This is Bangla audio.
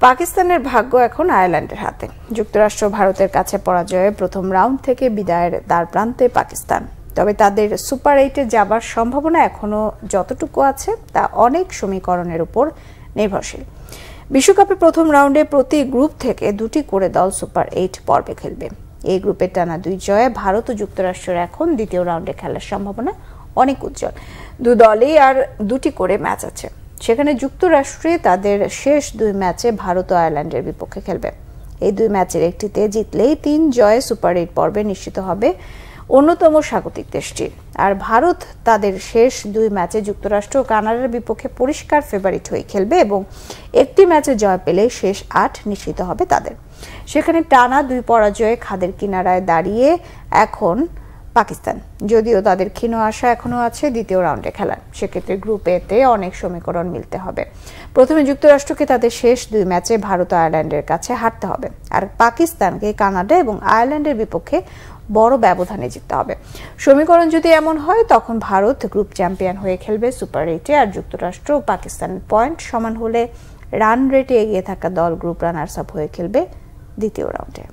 পাকিস্তানের ভাগ্য এখন আয়ারল্যান্ডের হাতে। যুক্তরাষ্ট্র ভারতের কাছে পরাজয়ে প্রথম রাউন্ড থেকে বিদায়ের দ্বারপ্রান্তে পাকিস্তান। তবে তাদের সুপার 8-এ যাবার সম্ভাবনা এখনো যতটুকু আছে তা অনেক সমীকরণের উপর নির্ভরশীল। বিশ্বকাপে প্রথম রাউন্ডে প্রতি গ্রুপ থেকে 2টি করে দল সুপার 8 পর্বে খেলবে। এই গ্রুপের টানা 2 জয়ে ভারত ও যুক্তরাষ্ট্রের এখন দ্বিতীয় রাউন্ডে খেলার সম্ভাবনা অনেক উজ্জ্বল। 2 দলই আর 2টি করে ম্যাচ আছে। সেখানে যুক্তরাষ্ট্রে তাদের শেষ 2 ম্যাচে ভারত ও আয়ারল্যান্ডের বিপক্ষে খেলবে। এই 2 ম্যাচের একটিতে জিতলেই 3 জয়ে সুপার 8 পর্বে নিশ্চিত হবে অন্যতম স্বাগতিক দেশটির। আর ভারত তাদের শেষ 2 ম্যাচে যুক্তরাষ্ট্র ও কানাডার বিপক্ষে পরিষ্কার ফেভারিট হয়ে খেলবে এবং একটি ম্যাচে জয় পেলে শেষ 8 নিশ্চিত হবে তাদের। সেখানে টানা 2 পরাজয়ে খাদের কিনারায় দাঁড়িয়ে এখন পাকিস্তান। যদিও তাদের ক্ষীণ আশা এখনো আছে দ্বিতীয় রাউন্ডে খেলার। সেক্ষেত্রে গ্রুপ এতে অনেক সমীকরণ মিলতে হবে। প্রথমে যুক্তরাষ্ট্রকে তাদের শেষ 2 ম্যাচে ভারত ও আয়ারল্যান্ডের কাছে হারতে হবে, আর পাকিস্তানকে কানাডা এবং আয়ারল্যান্ডের বিপক্ষে বড় ব্যবধানে জিততে হবে। সমীকরণ যদি এমন হয় তখন ভারত গ্রুপ চ্যাম্পিয়ন হয়ে খেলবে সুপার 8-এ, আর যুক্তরাষ্ট্র ও পাকিস্তানের পয়েন্ট সমান হলে রান রেটে এগিয়ে থাকা দল গ্রুপ রানার্স আপ হয়ে খেলবে দ্বিতীয় রাউন্ডে।